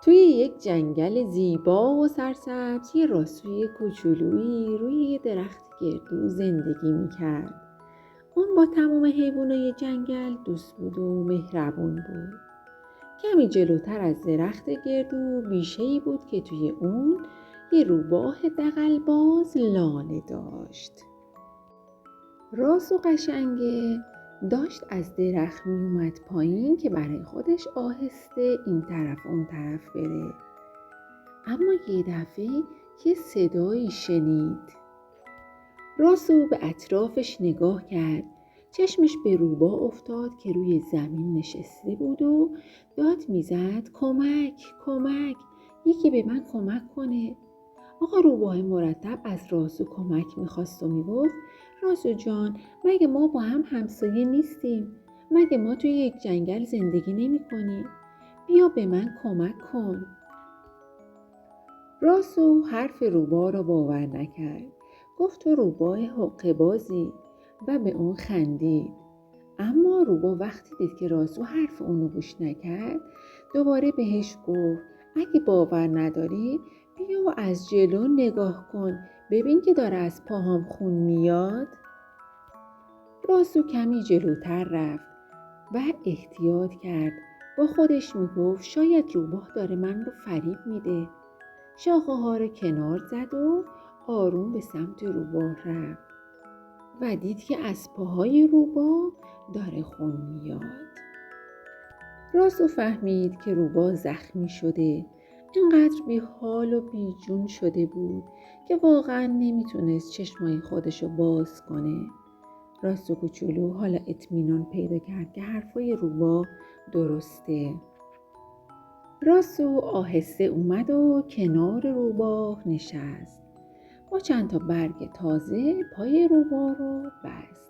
توی یک جنگل زیبا و سرسبز یه راسوی کوچولویی روی یه درخت گردو زندگی میکرد. اون با تمام حیوانای جنگل دوست بود و مهربون بود. کمی جلوتر از درخت گردو بیشه‌ای بود که توی اون یه روباه دغل‌باز لانه داشت. راسو قشنگه داشت از درخت می اومد پایین که برای خودش آهسته این طرف اون طرف بره. اما یه دفعه یه صدایی شنید. راسو به اطرافش نگاه کرد. چشمش به روباه افتاد که روی زمین نشسته بود و داد میزد کمک کمک، یکی به من کمک کنه. آقا روباه مرتب از راسو کمک میخواست و میگفت راسو جان، مگه ما با هم همسایه نیستیم؟ مگه ما توی یک جنگل زندگی نمی کنیم؟ بیا به من کمک کن. راسو حرف روباه را باور نکرد. گفت تو روباه حقه بازی و به اون خندید. اما روباه وقتی دید که راسو حرف اونو گوش نکرد دوباره بهش گفت اگه باور نداری بیا و از جلو نگاه کن، ببین که داره از پاهام خون میاد. راسو کمی جلوتر رفت و احتیاط کرد. با خودش میگفت شاید روباه داره من رو فریب میده. شاخه ها رو کنار زد و آروم به سمت روباه رفت و دید که از پاهای روباه داره خون میاد. راسو فهمید که روباه زخمی شده. اینقدر بی حال و بی جون شده بود که واقعا نمیتونست چشمای خودشو باز کنه. راسو کوچولو حالا اطمینان پیدا کرد که حرفای روباه درسته. راسو آهسته اومد و کنار روباه نشست. با چند تا برگ تازه پای روباه رو بست.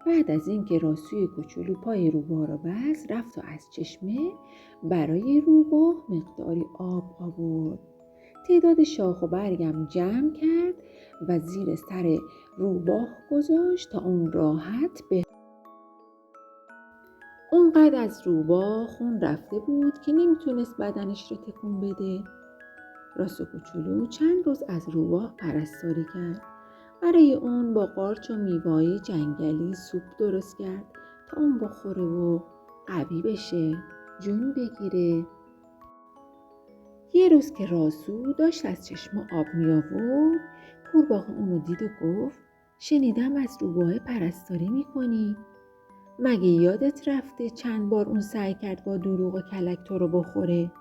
بعد از اینکه راسوی کوچولو پای روباه رو بست رفت و از چشمه برای روباه مقداری آب آورد. تعداد شاخ و برگم جمع کرد و زیر سر روباه گذاشت تا اون راحت به اونقدر از روباه خون رفته بود که نمیتونست بدنش رو تکون بده. راسو کوچولو چند روز از روباه پرستاری کرد. برای اون با قارچ و میوه‌های جنگلی سوپ درست کرد تا اون بخوره و قوی بشه، جون بگیره. یه روز که راسو داشت از چشم آب می آورد، قورباغه اونو دید و گفت شنیدم از روباه پرستاری میکنی. مگه یادت رفته چند بار اون سعی کرد با دروغ و کلک تو رو بخوره؟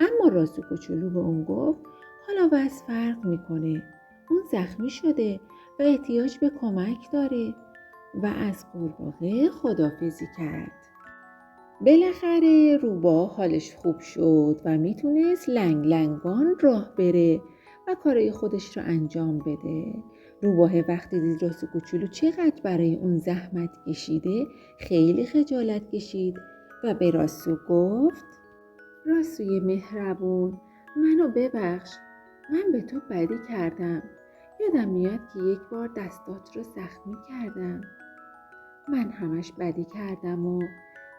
اما راسو کوچولو به اون گفت حالا بس فرق میکنه. اون زخمی شده و احتیاج به کمک داره و از قورباغه خداحافظی کرد. بالاخره روباه حالش خوب شد و میتونست لنگ لنگان راه بره و کارای خودش رو انجام بده. روباه وقتی دید راسو کوچولو چقدر برای اون زحمت کشیده خیلی خجالت کشید و به راسو گفت راسوی مهربون، منو ببخش. من به تو بدی کردم. یادم میاد که یک بار دستات رو زخمی کردم. من همش بدی کردم و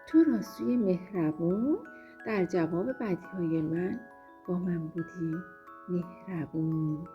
تو راسوی مهربون در جواب بدیهای من با من بودی مهربون.